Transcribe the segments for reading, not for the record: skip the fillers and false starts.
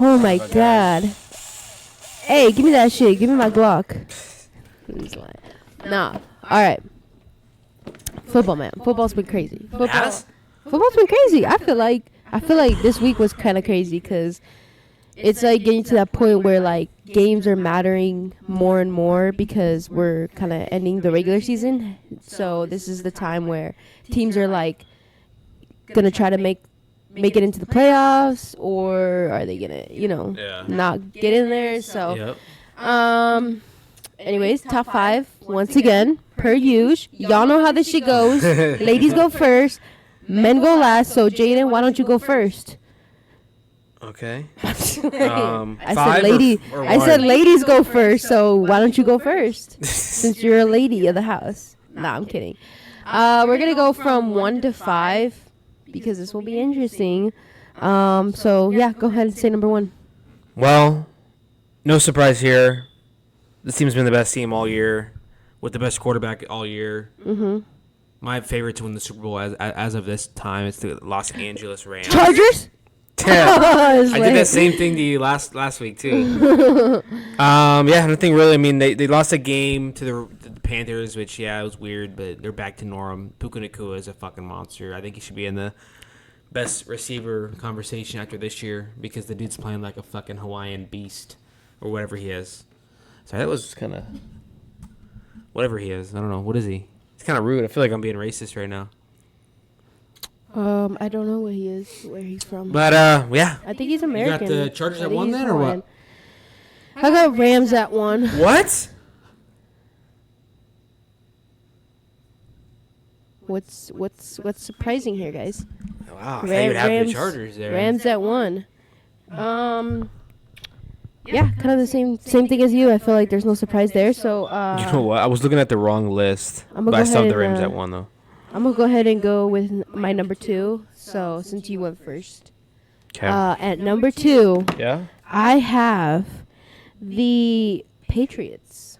Oh my god. Hey, give me that shit. Give me my Glock. Nah. Alright. Football, man. Football's been crazy. Football's been crazy. I feel like this week was kind of crazy because it's like getting to that point where like games are mattering more and more because we're kind of ending the regular season. So this is the time where teams are like gonna try to make it into the playoffs, or are they gonna not get in there? So anyways, top 5 once again per usual. Y'all know how this shit goes. Ladies go first, men go last. So Jaden, why don't you go first? Okay. I said ladies go first, so why don't you go first? Since you're a lady of the house. Nah, I'm kidding. We're gonna go from 1 to 5 because this will be interesting. So yeah, go ahead and say number 1. Well, no surprise here. This team's been the best team all year, with the best quarterback all year. Mm-hmm. My favorite to win the Super Bowl as of this time is the Los Angeles Rams. Chargers? Yeah. I did that same thing to you last week too. Nothing really. I mean, they lost a game to the Panthers, which it was weird, but they're back to norm. Puka Nacua is a fucking monster. I think he should be in the best receiver conversation after this year because the dude's playing like a fucking Hawaiian beast or whatever he is. So that was kind of whatever he is. I don't know. What is he? It's kind of rude. I feel like I'm being racist right now. I don't know where he's from. But, yeah. I think he's American. You got the Chargers at 1 then, or what? I got Rams at 1. What? What's surprising here, guys? Wow, I thought you would have the Chargers there. Rams at 1. Yeah, kind of the same thing as you. I feel like there's no surprise there. So, you know what? I was looking at the wrong list, but I still have the Rams at 1, though. I'm going to go ahead and go with my number 2. So, since you went first. Okay. At number 2, yeah, I have the Patriots.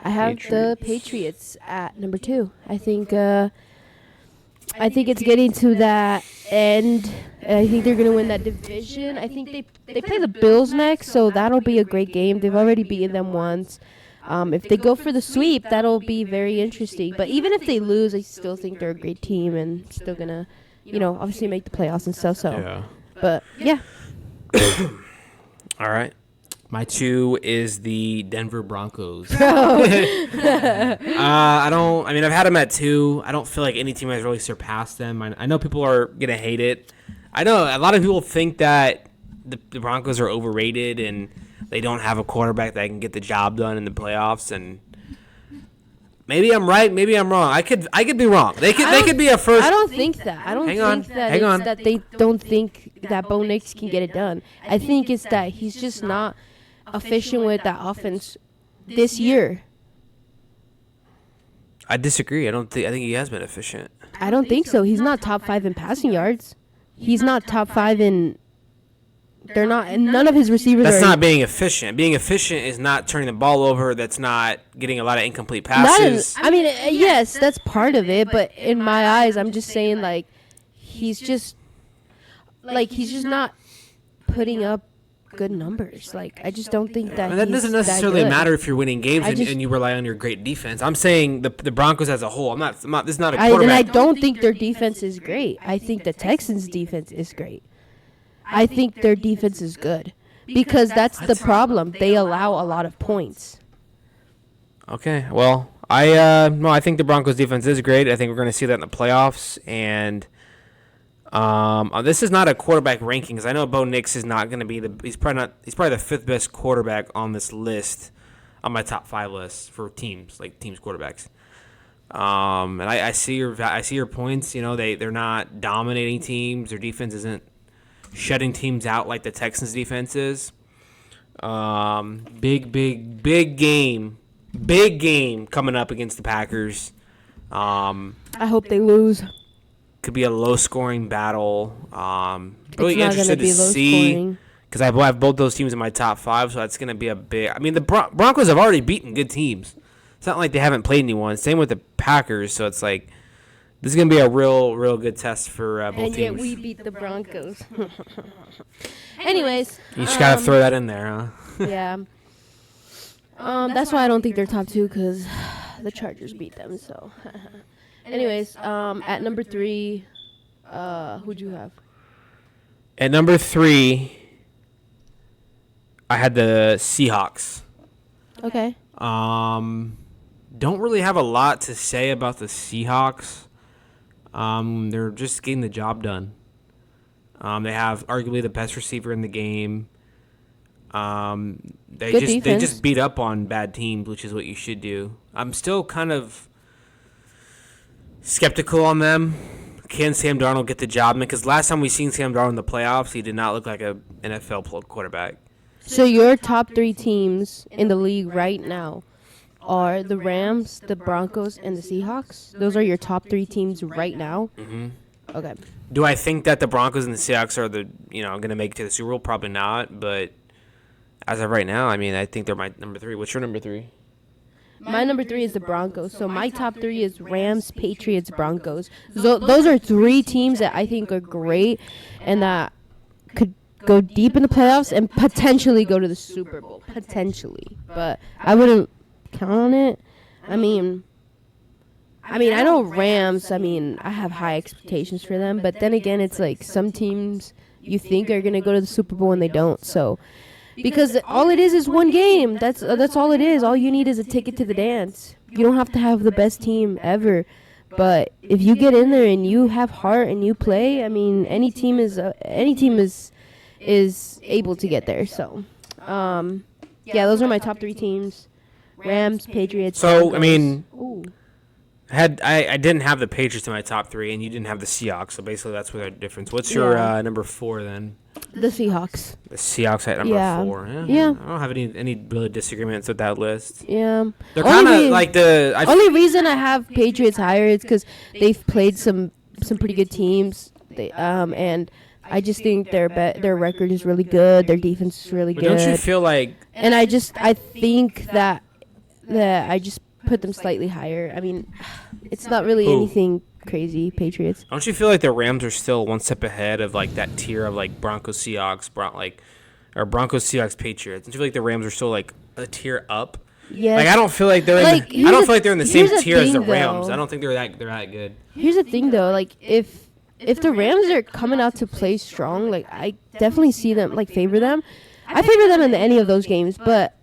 The Patriots at number 2. I think it's getting to that end. I think they're going to win that division. I think they play the Bills next, so that'll be a great game. They've already beaten them once. If they go for the sweep, that'll be very interesting. But even if they lose, I still think they're a great team and still going to, obviously make the playoffs and stuff. So, yeah. But, yeah. All right. My 2 is the Denver Broncos. I've had them at 2. I don't feel like any team has really surpassed them. I know people are going to hate it. I know a lot of people think that the Broncos are overrated and they don't have a quarterback that can get the job done in the playoffs. And maybe I'm right, maybe I'm wrong. I could be wrong. They could be a first. I don't think that. I don't think that they don't think that Bo Nix can get it done. I think it's that he's just not efficient with that offense this year. I disagree. I think he has been efficient. I don't think so. He's not top 5 in passing yards. He's not top 5 in. They're not, and none of his receivers. That's not being efficient. Being efficient is not turning the ball over. That's not getting a lot of incomplete passes. Yes, that's part of it. But in my eyes, I'm just saying, like, he's just not putting up good numbers. Like, I just don't think that. That doesn't necessarily matter if you're winning games and you rely on your great defense. I'm saying the Broncos as a whole. I'm not. This is not a quarterback. And I don't think their defense is great. I think the Texans' defense is great. I think their defense is good because that's the problem. They allow a lot of points. Okay, well, I think the Broncos' defense is great. I think we're going to see that in the playoffs. And this is not a quarterback ranking because I know Bo Nix is not going to be he's probably the 5th best quarterback on this list, on my top 5 list for teams quarterbacks. And I see your points. They're not dominating teams. Their defense isn't shutting teams out like the Texans' defense is. Big game coming up against the Packers. I hope they lose. Could be a low-scoring battle. Really it's interested to see because I have both those teams in my top 5, so that's going to be a big. I mean, the Broncos have already beaten good teams. It's not like they haven't played anyone. Same with the Packers, so it's like This is gonna be a real good test for both and teams. yet we beat the Broncos. Anyways, You just gotta throw that in there, huh? yeah. That's why I don't think they're top 2 because the Chargers beat them. So, anyways, at number 3, who'd you have? At number 3, I had the Seahawks. Okay. Don't really have a lot to say about the Seahawks. They're just getting the job done. They have arguably the best receiver in the game. They just beat up on bad teams, which is what you should do. I'm still kind of skeptical on them. Can Sam Darnold get the job? Because last time we seen Sam Darnold in the playoffs, he did not look like a NFL quarterback. So your top 3 teams in the league right now are the Rams, the Broncos, and the Seahawks? Those are your top 3 teams right now? Mm-hmm. Okay. Do I think that the Broncos and the Seahawks are going to make it to the Super Bowl? Probably not, but as of right now, I mean, I think they're my number 3. What's your number 3? My number 3 is the Broncos. So my top 3 is Rams, Patriots, Broncos. So those are 3 teams that I think are great and that could go deep in the playoffs and potentially go to the Super Bowl. Potentially. But I wouldn't count on it. I mean, I know Rams, I have high expectations for them. But then again, it's like some teams you think are going to go to the Super Bowl and they don't. So because all it is one game. That's all it is. All you need is a ticket to the dance. You don't have to have the best team ever. But if you get in there and you have heart and you play, I mean, any team is able to get there. So, yeah, those are my top 3 teams: Rams, Patriots. So Broncos. I mean, Ooh. I didn't have the Patriots in my top 3, and you didn't have the Seahawks. So basically, that's where the difference. What's your number 4 then? The Seahawks. The Seahawks at number 4. Yeah. I don't have any really disagreements with that list. Yeah. They're kind of like the only reason I have Patriots higher is because they've played some pretty good teams. And I just think their record is really good. Their defense is really good. Don't you feel like? And I think that I just put them slightly higher. I mean, it's not really anything crazy. Patriots. Don't you feel like the Rams are still one step ahead of like that tier of like Broncos, Seahawks, or Broncos, Seahawks, Patriots? Don't you feel like the Rams are still like a tier up? Yeah. Like I don't feel like they're I don't feel like they're in the same tier as the Rams. Though. I don't think they're that good. Here's the thing though, like if the Rams are coming out to play strong, like I definitely see them favor them. I favor them in any of those games, but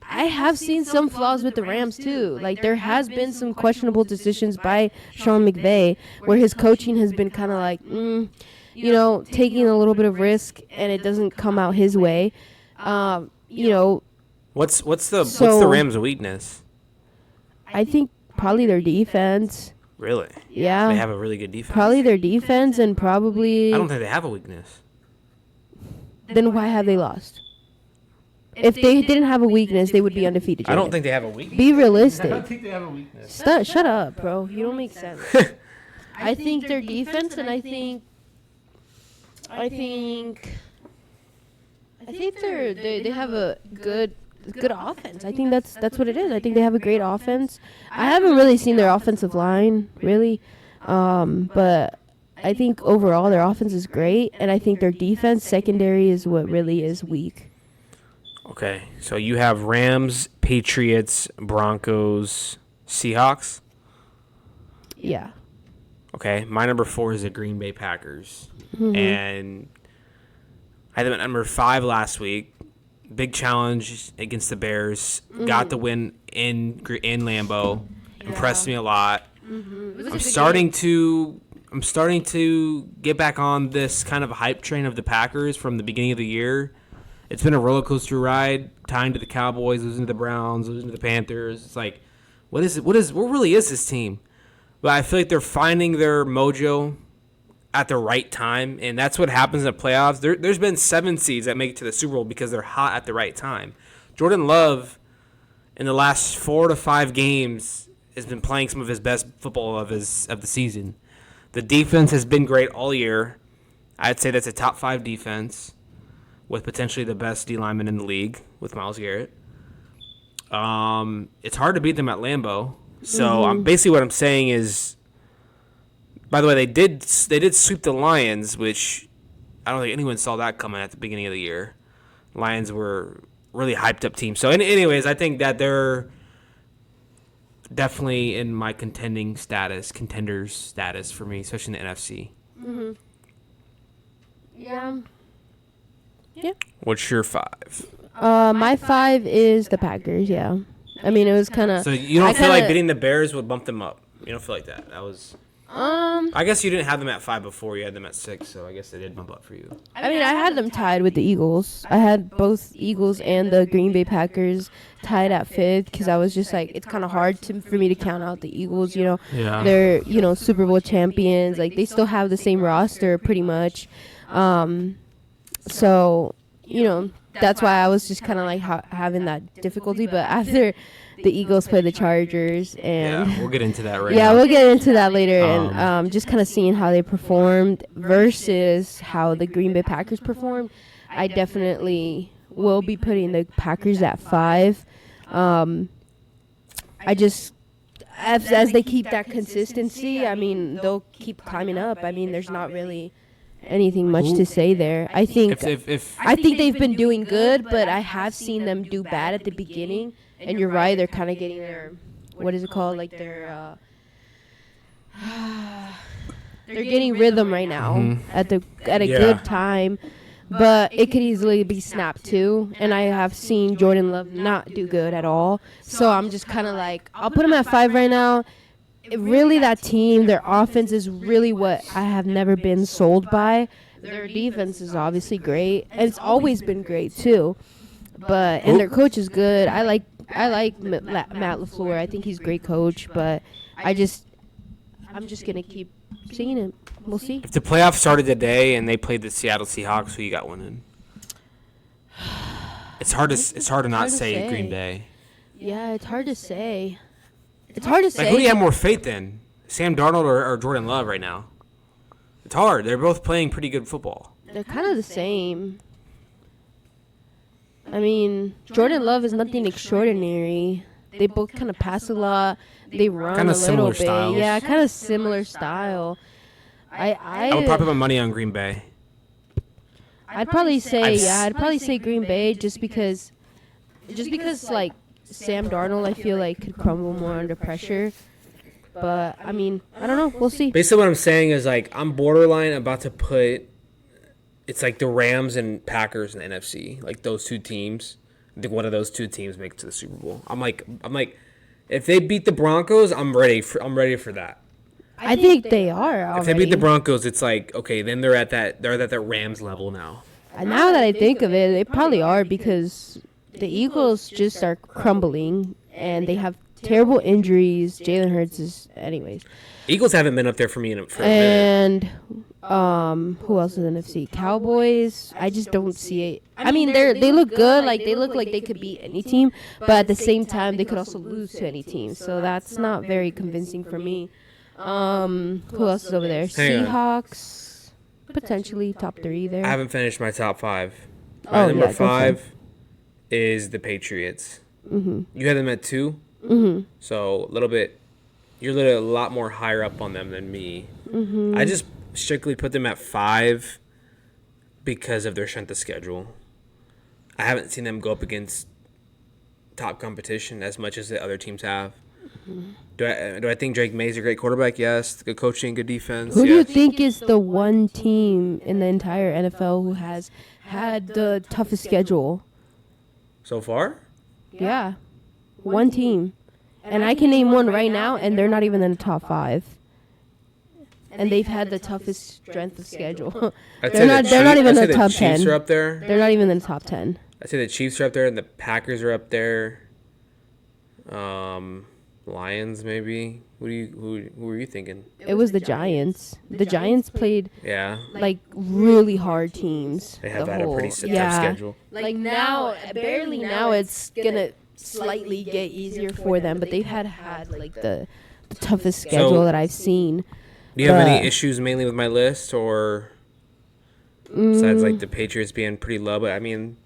I have seen some flaws with the Rams too. Like there has been some questionable decisions by Sean McVay where his coaching has been kind of like, taking a little bit of risk and it doesn't come out his way. What's the Rams' weakness? I think probably their defense. Really? Yeah. They have a really good defense. Probably their defense and probably. I don't think they have a weakness. Then why have they lost? If they didn't have a weakness, they would be undefeated. I don't think they have a weakness. Be realistic. I don't think they have a weakness. Shut up, bro. You don't make sense. I think their defense, and I think they have a good offense. I think that's what it is. I think they have a great offense. I haven't really seen their offensive line really, but I think overall their offense is great, and I think their defense secondary is what really is weak. Okay, so you have Rams, Patriots, Broncos, Seahawks? Yeah. Okay, my number 4 is the Green Bay Packers. Mm-hmm. And I had them at number 5 last week. Big challenge against the Bears. Mm-hmm. Got the win in Lambeau. Yeah. Impressed me a lot. Mm-hmm. I'm starting to get back on this kind of hype train of the Packers from the beginning of the year. It's been a roller coaster ride, tying to the Cowboys, losing to the Browns, losing to the Panthers. It's like, what really is this team? But I feel like they're finding their mojo at the right time, and that's what happens in the playoffs. There's been 7 seeds that make it to the Super Bowl because they're hot at the right time. Jordan Love, in the last 4 to 5 games, has been playing some of his best football of the season. The defense has been great all year. I'd say that's a top 5 defense, with potentially the best D lineman in the league with Myles Garrett. It's hard to beat them at Lambeau. So basically what I'm saying is By the way, they did sweep the Lions, which I don't think anyone saw that coming at the beginning of the year. Lions were really hyped up team. So, anyways, I think that they're definitely in my contenders status for me, especially in the NFC. Mm-hmm. Yeah. Yeah. What's your 5? My 5 is the Packers. Yeah. I mean, it was kind of. So you don't feel like beating the Bears would bump them up? You don't feel like that? That was. I guess you didn't have them at 5 before. You had them at 6, so I guess they did bump up for you. I mean, I had them tied with the Eagles. I had both Eagles and the Green Bay Packers tied at 5th because I was just like, it's kind of hard for me to count out the Eagles. You know, they're Super Bowl champions. Like they still have the same roster pretty much. So that's why I was just kind of like having that difficulty. But after the Eagles play the Chargers, and we'll get into that right now. Yeah, we'll get into that later, and just kind of seeing how they performed versus how the Green Bay Packers performed, I definitely will be putting the Packers at 5. I just as they keep that consistency, I mean, they'll keep climbing up. I mean, there's not really anything much to say there. I think they've been doing good, but I have seen them do bad at the beginning. And you're right, they're kind of getting their, what is it called? Like they're getting rhythm right now at a good time, but it could easily be snapped too. And I have seen Jordan Love not do good at all. So I'm just kind of like, I'll put him at 5 right now. Really, that team, their offense is really what I have never been sold by. Their defense is obviously great, and it's always been great too. And their coach is good. I like Matt LaFleur. I think he's a great coach, but I'm just gonna keep seeing it. We'll see. If the playoffs started today and they played the Seattle Seahawks, who you got winning? It's hard to not say Green Bay. Yeah, it's hard to say. It's hard to say. Like, who do you have more faith in? Sam Darnold or Jordan Love right now? It's hard. They're both playing pretty good football. They're kind of the same. I mean, Jordan Love is nothing extraordinary. They both kind of pass a lot. They run kinda a little bit. styles. Yeah, kind of similar style. I would probably put my money on Green Bay. I'd probably say Green Bay just because like Sam Darnold, I feel like could crumble more under pressure. But I mean, I don't know. We'll see. Basically, what I'm saying is like I'm borderline about to put. It's like the Rams and Packers in the NFC, like those two teams. I think one of those two teams make it to the Super Bowl. I'm like, if they beat the Broncos, I'm ready for that. I think they are already. If they beat the Broncos, it's like okay, then they're at that Rams level now. And now that I think of it, they probably are because the Eagles just are crumbling and they have terrible injuries. Jalen Hurts is, anyways. Eagles haven't been up there for me for a minute. Who else is in NFC? Cowboys. I just don't see it. I mean, they look good. Like they look like they could beat any team, but at the same time, they could also lose to any team. So that's not very convincing for me. Who else is over there? Seahawks. Potentially top 3 there. I haven't finished my top 5. My number 5 is the Patriots. Mm-hmm. You had them at 2. Mm-hmm. So you're a lot more higher up on them than me. Mm-hmm. I just strictly put them at 5 because of their strength of schedule. I haven't seen them go up against top competition as much as the other teams have. Mm-hmm. Do I think Drake May's a great quarterback? Yes. Good coaching, good defense. Who do you think is the one team in the entire NFL who has had the toughest schedule? So far? Yeah. One team. And I can name one right now, and they're not even in the top 5. And they've had the toughest strength of schedule. They're not even in the top 10. Chiefs are up there. They're not even in the top 10. I'd say the Chiefs are up there, and the Packers are up there. Lions, maybe. Who were you thinking? It was the Giants. The Giants played like really hard teams. They have had a pretty tough schedule. Like barely now it's gonna slightly get easier for them, but they've had like the toughest schedule that I've seen. Do you have any issues mainly with my list, or besides like the Patriots being pretty low? But I mean,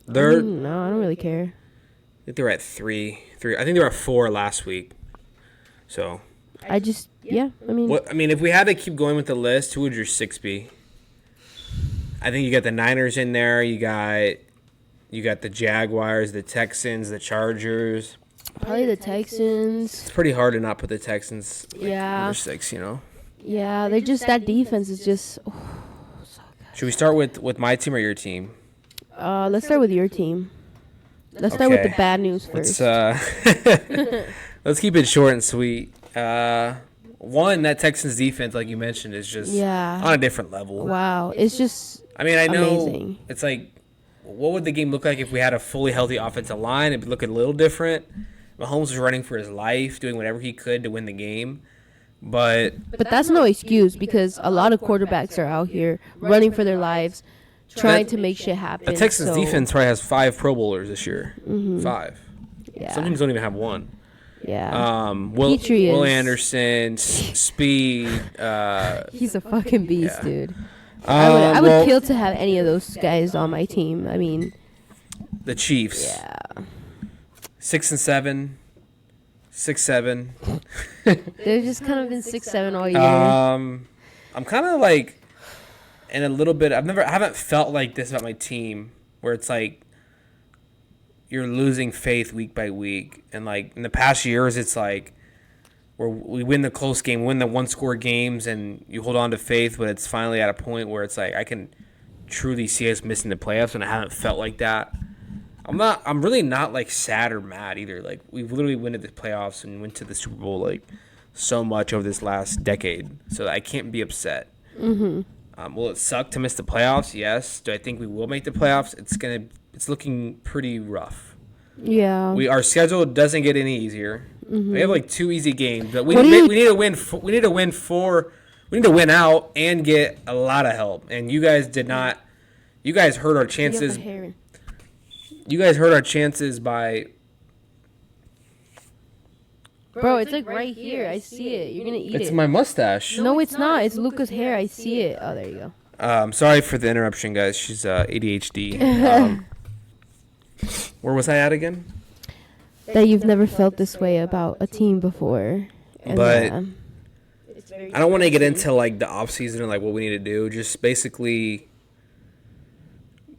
no, I don't really care. I think they were at 3. I think they were at 4 last week. So I mean, What I mean, if we had to keep going with the list, who would your 6 be? I think you got the Niners in there. You got the Jaguars, the Texans, the Chargers. probably the Texans. It's pretty hard to not put the Texans number 6, Yeah, they're just that defense is just. Oh, so good. Should we start with my team or your team? Let's start with your team. Let's start with the bad news first. Let's keep it short and sweet. One, that Texans defense, like you mentioned, is just on a different level. Wow, it's just. I mean, I know amazing. It's like, what would the game look like if we had a fully healthy offensive line? It'd look a little different. Mahomes was running for his life, doing whatever he could to win the game. But that's no excuse because a lot of quarterbacks are out here running for their lives, trying to make shit happen. The Texans defense probably has 5 Pro Bowlers this year. 5. Yeah. Some teams don't even have 1. Yeah. Will Anderson, speed. He's a fucking beast, dude. I would kill to have any of those guys on my team. I mean, the Chiefs. Yeah. 6-7, 6-7. They've just kind of been 6-7 all year. I'm kind of like in a little bit. I haven't felt like this about my team, where it's like you're losing faith week by week, and like in the past years, it's like where we win the close game, win the 1-score games, and you hold on to faith. But it's finally at a point where it's like I can truly see us missing the playoffs, and I haven't felt like that. I'm really not like sad or mad either. Like we've literally went to the playoffs and went to the Super Bowl like so much over this last decade, so I can't be upset. Will it suck to miss the playoffs? Yes. Do I think we will make the playoffs? It's looking pretty rough. Yeah. Our schedule doesn't get any easier. We have like 2 easy games, but we need to win. We need to win 4. We need to win out and get a lot of help. And you guys did not. You guys hurt our chances. You guys hurt our chances by. Bro, it's like right here. I see it. You're gonna eat it. It's my mustache. No, it's not. It's Luca's hair. I see it. Oh, there you go. Sorry for the interruption, guys. She's ADHD. Where was I at again? That you've never felt this way about a team before. But I don't want to get into like the off season and like what we need to do. Just basically,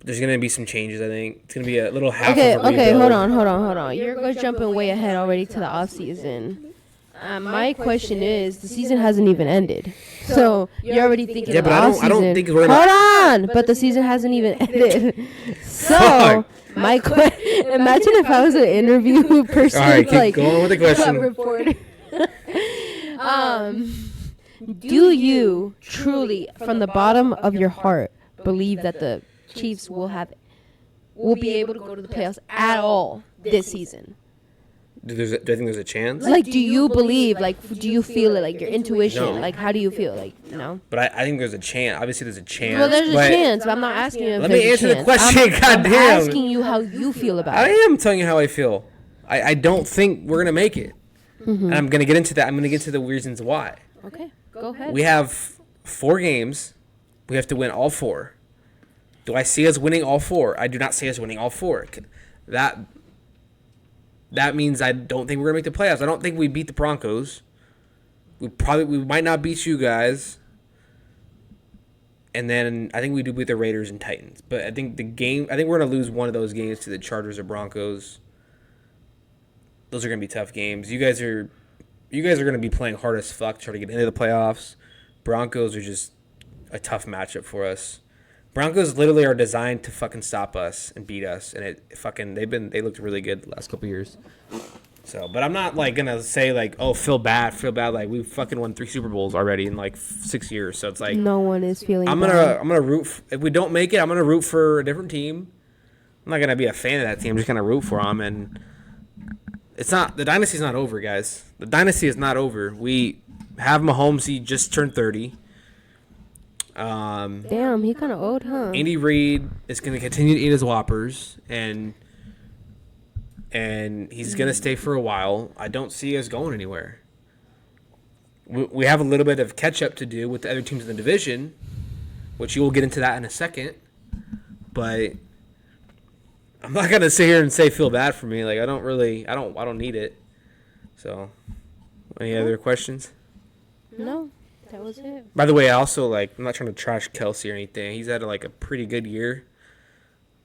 there's gonna be some changes. I think it's gonna be a little half. Okay, of a rebuild. hold on. You're jumping way ahead already to the off season. My question is, the season hasn't even ended, so you're already thinking of the off season. I don't think we're. Hold on, but the season hasn't even ended. So my question: imagine if I was an interview person, all right, like keep going with the question. Reporter. Do you truly, from the bottom of your heart, believe that the Chiefs will be able to go to the playoffs at all this season? Do I think there's a chance? Like, do you believe? Like, do you feel it? Like your intuition? No. Like, how do you feel? Like, no. But I think there's a chance. Obviously, there's a chance. Well, there's a chance, but I'm not asking you if let there's me a answer the chance. question. I'm Goddamn. asking you how you feel about I it. am telling you how I feel. I don't think we're gonna make it, and I'm gonna get into that. I'm gonna get to the reasons why. Okay, go ahead. We have 4 games. We have to win all 4. Do I see us winning all 4? I do not see us winning all 4. That means I don't think we're gonna make the playoffs. I don't think we beat the Broncos. We might not beat you guys. And then I think we do beat the Raiders and Titans. But I think we're gonna lose one of those games to the Chargers or Broncos. Those are gonna be tough games. You guys are gonna be playing hard as fuck to try to get into the playoffs. Broncos are just a tough matchup for us. Broncos literally are designed to fucking stop us and beat us, and they looked really good the last couple years. So, but I'm not like gonna say like, oh, feel bad. Like we fucking won 3 Super Bowls already in like 6 years. So it's like no one is feeling. I'm gonna root. If we don't make it, I'm gonna root for a different team. I'm not gonna be a fan of that team. I'm just gonna root for them, and the dynasty's not over, guys. The dynasty is not over. We have Mahomes. He just turned 30. Damn, he kind of old, huh? Andy Reid is going to continue to eat his Whoppers, and he's going to stay for a while. I don't see us going anywhere. We have a little bit of catch-up to do with the other teams in the division, which you will get into that in a second. But I'm not going to sit here and say feel bad for me. Like I don't need it. So, any other questions? No, that was it. By the way, I also like. I'm not trying to trash Kelsey or anything. He's had like a pretty good year,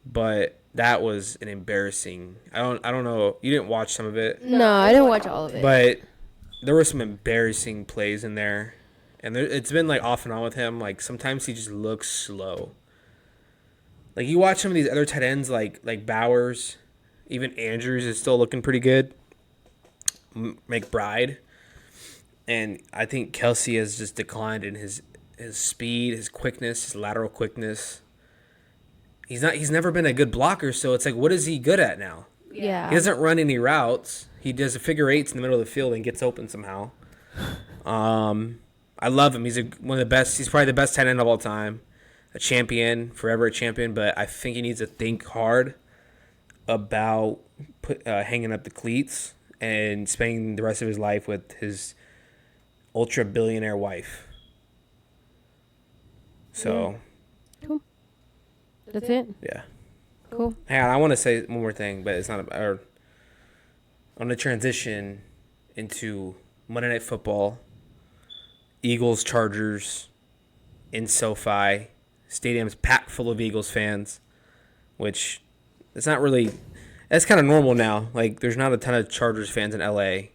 but that was an embarrassing. I don't know. You didn't watch some of it. No, I didn't watch all of it. But there were some embarrassing plays in there, and it's been like off and on with him. Like sometimes he just looks slow. Like you watch some of these other tight ends, like Bowers, even Andrews is still looking pretty good. McBride, and I think Kelsey has just declined in his speed, his quickness, his lateral quickness. He's never been a good blocker, so it's like, what is he good at now? Yeah. He doesn't run any routes. He does a figure eights in the middle of the field and gets open somehow. I love him. He's one of the best. He's probably the best tight end of all time. A champion, forever a champion. But I think he needs to think hard about hanging up the cleats and spending the rest of his life with his ultra-billionaire wife. So. Cool. That's it? Yeah. Cool. Hang on, I want to say one more thing, but it's not. I want to transition into Monday Night Football. Eagles, Chargers, in SoFi. Stadium's packed full of Eagles fans, which it's not really. That's kind of normal now. Like, there's not a ton of Chargers fans in LA.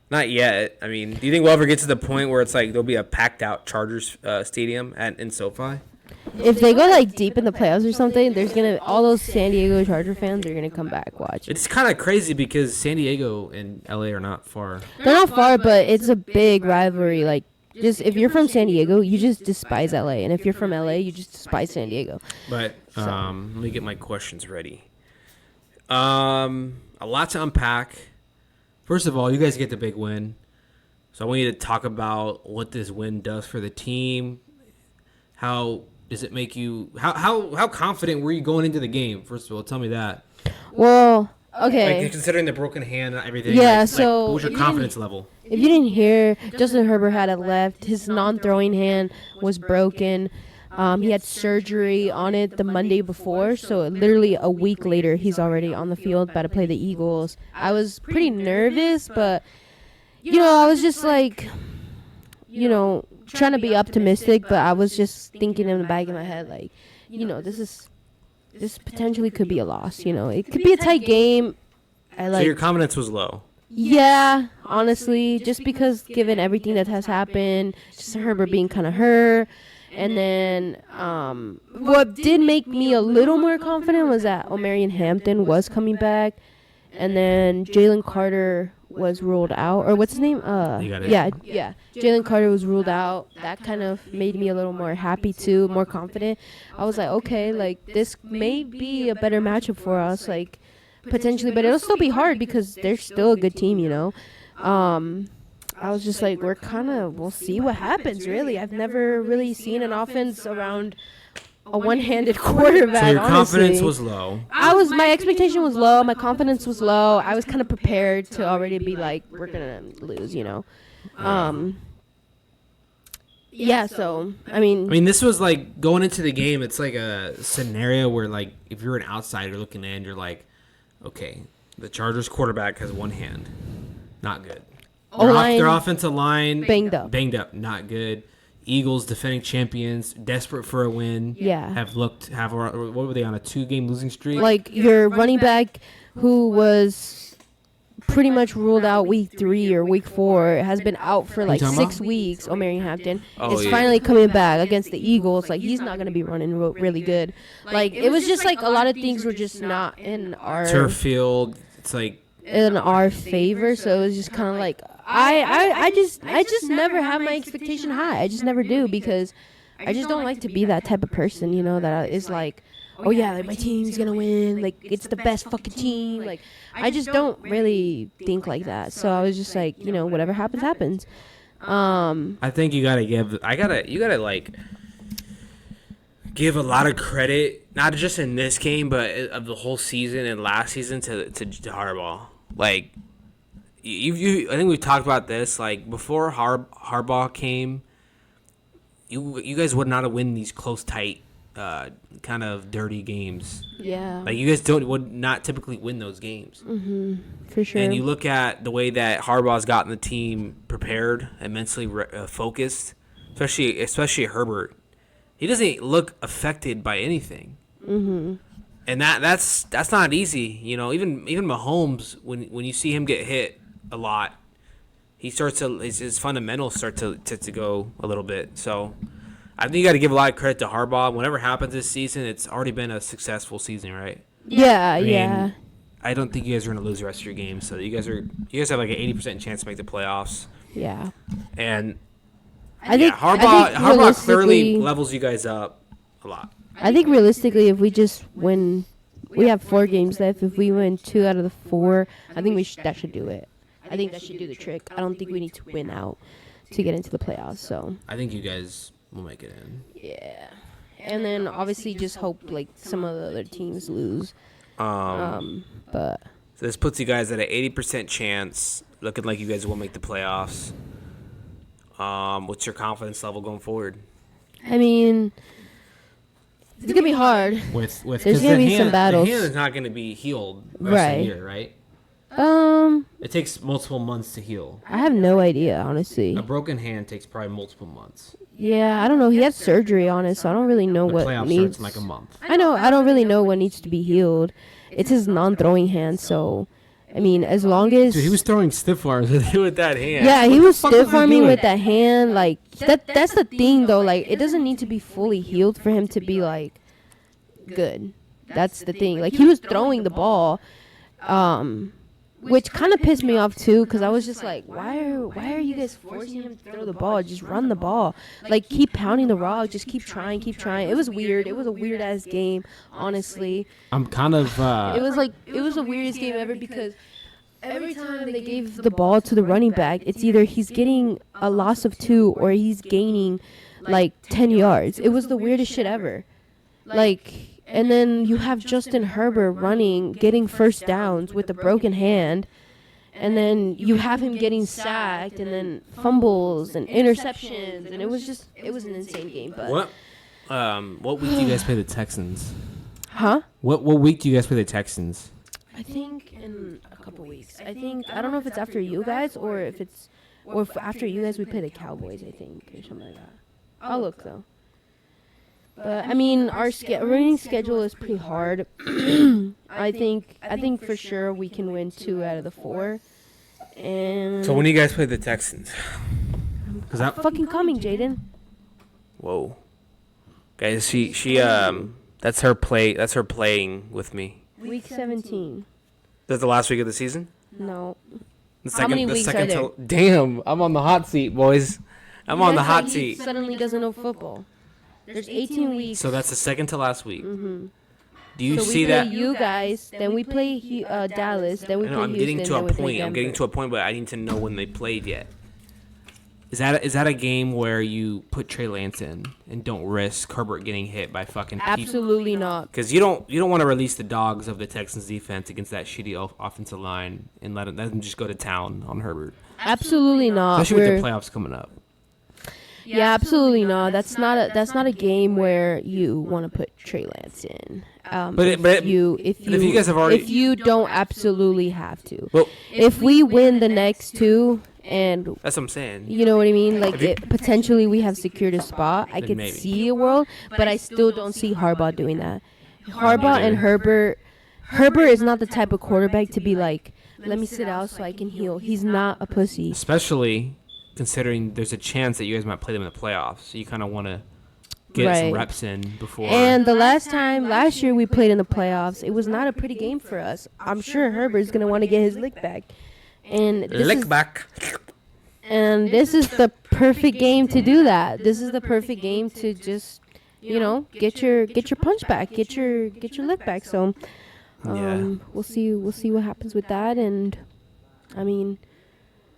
Not yet. I mean, do you think we'll ever get to the point where it's like there'll be a packed out Chargers stadium in SoFi? If they go like deep in the playoffs or something, there's gonna all those San Diego Charger fans are gonna come back watch. It's kind of crazy because San Diego and LA are not far. They're not far, but it's a big rivalry. Like, just if you're from San Diego, you just despise LA, and if you're from LA, you just despise San Diego. But let me get my questions ready. A lot to unpack. First of all, you guys get the big win, so I want you to talk about what this win does for the team. How does it make you? How confident were you going into the game? First of all, tell me that. Well, okay. Like, considering the broken hand and everything. Yeah. So what was your confidence level? If you didn't hear, Justin Herbert had it left. His non-throwing hand was broken. He had surgery on it the Monday before, so literally a week later, he's already on the field about to play the Eagles. I was pretty nervous, but, I was just like, trying to be optimistic, but I was just thinking in the back of my head, like, this potentially could be a loss, It could be a tight game. So your confidence was low? Yeah, honestly, just because given everything that has happened, just Herbert being kind of hurt. And then what did make me a little more confident was that Omarion Hampton was coming back. And then Jalen Carter was ruled out. Or what's his name? You got it. Yeah. Jalen Carter was ruled out. That kind of made me a little more happy too, more confident. I was like, okay, like this may be a better matchup for us, like potentially. But it'll still be hard because they're still a good team, I was just like, we'll see what happens, really. I've never really seen an offense around a one-handed quarterback, So your honestly. confidence was low. My expectation was low. My confidence was low. I was kind of prepared to already be like, we're going to lose, Yeah, so, I mean, this was like going into the game. It's like a scenario where, like, if you're an outsider looking in, you're like, okay, the Chargers quarterback has one hand. Not good. Their offensive line banged up, not good. Eagles, defending champions, desperate for a win. Yeah. What were they on, a 2-game losing streak? Like your running back who was pretty much ruled out week 3 or week 4 has been out for like 6 weeks. Omarion Hampton is finally coming back against the Eagles. Like, he's not going to be running really good. Like, it was just like a lot of things were just not in our turf field. It's like in our favor, so it was just kind of like I just never have my expectation high. I just never do, because I just don't like to be that type of person, that is like, oh yeah, like my team's gonna win, like it's the best fucking team. Like, I just don't really think like that. So I was just like, whatever happens. I think you gotta give a lot of credit, not just in this game, but of the whole season and last season to Harbaugh. Like, I think we've talked about this. Like, before Harbaugh came, you guys would not have won these close, tight kind of dirty games. Yeah. Like you guys would not typically win those games. For sure. And you look at the way that Harbaugh's gotten the team prepared and mentally focused, especially Herbert. He doesn't look affected by anything. And that's not easy. You know, even Mahomes, when you see him get hit a lot, he starts to his fundamentals start to go a little bit. So I think you got to give a lot of credit to Harbaugh. Whatever happens this season, it's already been a successful season, right? Yeah, I mean, yeah. I don't think you guys are going to lose the rest of your games. So you guys have like an 80% chance to make the playoffs. Yeah. And I think Harbaugh clearly levels you guys up a lot. I think realistically, if we just win, we have 4 games left. If we win 2 out of the 4, I think that should do it. I think that should do the trick. I don't think we need to win out to get into the playoffs. So I think you guys will make it in. Yeah, and then obviously just hope like some of the other teams lose. But so this puts you guys at an 80% chance, looking like you guys will make the playoffs. What's your confidence level going forward? I mean, it's gonna be hard. There's gonna be some battles. The hand is not gonna be healed the rest of the year, right? It takes multiple months to heal. I have no idea, honestly. A broken hand takes probably multiple months. Yeah, I don't know. He had surgery on it, so I don't really know what playoff needs. Starts in like a month. I know. I don't really know what needs to be healed. It's his non-throwing hand, so I mean, as long as he was throwing stiff arms with that hand. Yeah, he was stiff arming with that hand. Like that's the thing, though. Like it doesn't need to be fully healed for him to be like good. That's the thing. Like he was throwing the ball. Which kind of pissed me off too, because I was just like, why are you guys forcing him to throw the ball? Just run the ball. Like, keep pounding the rock. Just keep trying. It was weird. It was a weird-ass game, honestly. I'm kind of... It was the weirdest game ever because every time they gave the ball to the running back, it's either he's getting a loss of 2 or he's gaining, like, 10 yards. It was the weirdest shit ever. Like... And then you have Justin Herbert running, getting first downs with a broken hand. And then you have him getting sacked and then fumbles and interceptions. And it was an insane game. But what week do you guys play the Texans? Huh? What week do you guys play the Texans? I think in a couple weeks. I don't know if it's after you guys or if after you guys we play the Cowboys, I think, or something like that. I'll look, though. But I mean, our running schedule is pretty hard. I think for sure we can win 2 out of the 4. And so when do you guys play the Texans? Cause I'm fucking coming, Jaden. Whoa, guys, she that's her playing with me. Week 17. That's the last week of the season? No. How many weeks are there? Damn, I'm on the hot seat, boys. I'm on the hot seat. Suddenly doesn't know football. There's 18 weeks. So that's the second to last week. Mm-hmm. Do you see that? We play you guys, then we play Dallas, then we play Houston. I'm getting to a point, but I need to know when they played yet. Is that a game where you put Trey Lance in and don't risk Herbert getting hit by fucking Absolutely not. Because you don't want to release the dogs of the Texans defense against that shitty offensive line and let them just go to town on Herbert. Absolutely not. Especially with the playoffs coming up. Yeah, absolutely not. That's not a game where you want to put Trey Lance in. If you don't absolutely have to. Well, if we win the next 2 and that's what I'm saying. You know what I mean? Like potentially we have secured a spot. I could see a world, but I still don't see Harbaugh doing that. Harbaugh and Herbert is not the type of quarterback to be like, let me sit out so I can heal. He's not a pussy. Especially considering there's a chance that you guys might play them in the playoffs. So you kind of want to get some reps in before. And last year we played in the playoffs, it was not a pretty game for us. I'm sure Herbert's going to want to get his lick back. And And this is the perfect game to do that. This is the perfect game to just, get your punch back, get your lick back. So we'll see what happens with that. And I mean,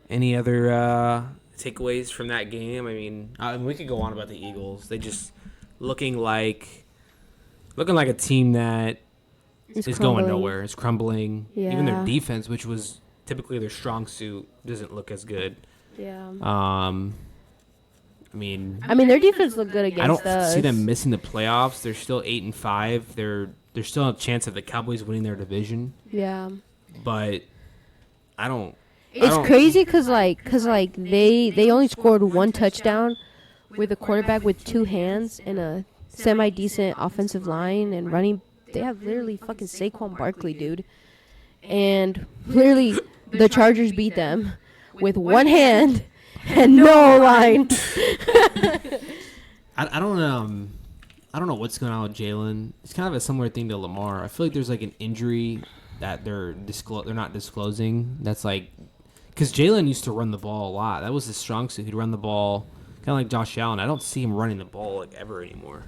any other takeaways from that game? I mean, we could go on about the Eagles. They just looking like a team that is going nowhere. It's crumbling. Yeah. Even their defense, which was typically their strong suit, doesn't look as good. Yeah. I their defense looked good against us. I don't see them missing the playoffs. They're still 8-5. There's still a chance of the Cowboys winning their division. Yeah. But I don't. It's crazy because they only scored one touchdown with a quarterback with two hands and a semi-decent offensive line and running. They have literally fucking Saquon Barkley, dude. And literally the Chargers beat them with one hand and no line. I don't know what's going on with Jalen. It's kind of a similar thing to Lamar. I feel like there's like an injury that they're not disclosing. That's like because Jalen used to run the ball a lot. That was his strong suit. He'd run the ball kind of like Josh Allen. I don't see him running the ball like ever anymore.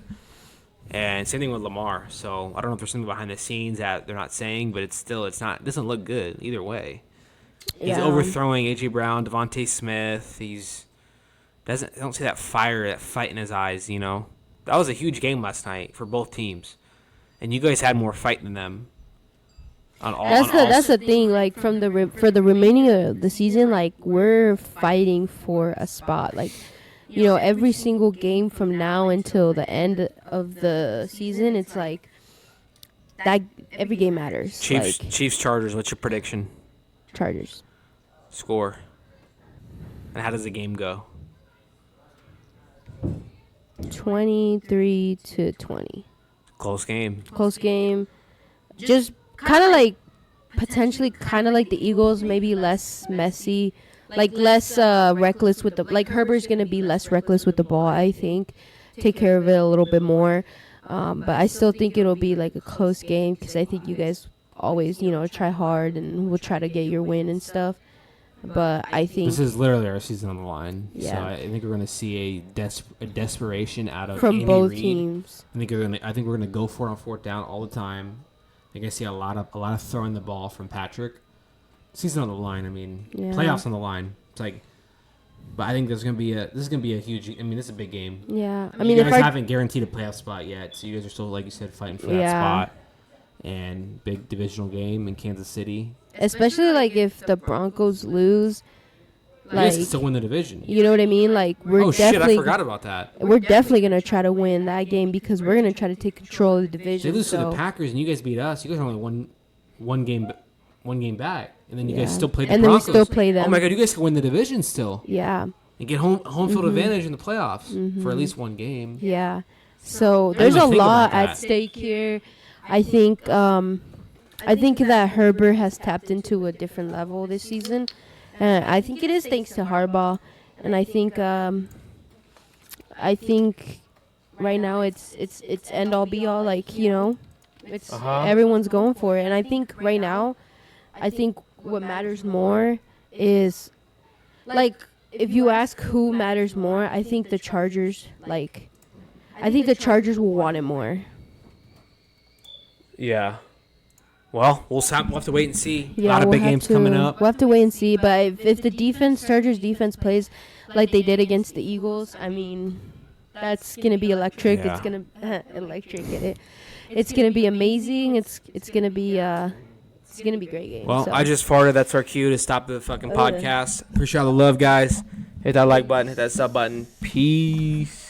And same thing with Lamar. So I don't know if there's something behind the scenes that they're not saying, but it doesn't look good either way. He's overthrowing AJ Brown, Devontae Smith. I don't see that fire, that fight in his eyes. You know, that was a huge game last night for both teams, and you guys had more fight than them. That's the thing. Like for the remaining of the season, like we're fighting for a spot. Like, you know, every single game from now until the end of the season, it's like that. Every game matters. Chiefs, Chargers. What's your prediction? Chargers. Score. And how does the game go? 23-20. Close game. Just kind of like potentially kind of like the Eagles, maybe less messy, like less reckless with the like Herbert's going to be less reckless with the ball, I think. Take care of it a little bit more. But I still think it'll be like a close game because I think you guys always, you know, try hard and will try to get your win and stuff. But I think this is literally our season on the line. Yeah. So I think we're going to see a desperation out of from Andy both Reid. teams. I think we're going to go for it on fourth down all the time. I think I see a lot of throwing the ball from Patrick. Season on the line. Playoffs on the line. It's like, but I think this is gonna be a huge. This is a big game. Yeah, you guys haven't guaranteed a playoff spot yet, so you guys are still, like you said, fighting for that spot. And big divisional game in Kansas City. Especially like if the Broncos lose, you guys can still win the division. You know what I mean? Like I forgot about that. We're definitely gonna try to win that game because we're gonna try to take control of the division. They lose to the Packers and you guys beat us. You guys are only one game back, and then you guys still play the Broncos. And then we still play them. Oh my God, you guys can win the division still. Yeah. And get home field advantage in the playoffs for at least one game. Yeah. So there's a lot at stake here. I think that Herbert has tapped into a different level this season. I think it is thanks to Harbaugh, and I think right now it's end all be all, like, you know, it's everyone's going for it, and I think right now, what matters more is, like, if you ask who matters more, I think the Chargers will want it more. Yeah. Well, we'll have to wait and see. Yeah, a lot of big games coming up. We'll have to wait and see. But if the Chargers defense plays like they did against the Eagles, that's gonna be electric. Yeah. It's gonna electric. It's gonna be amazing. It's gonna be a great game. Well, so. I just farted. That's our cue to stop the fucking podcast. Appreciate all the love, guys. Hit that like button. Hit that sub button. Peace.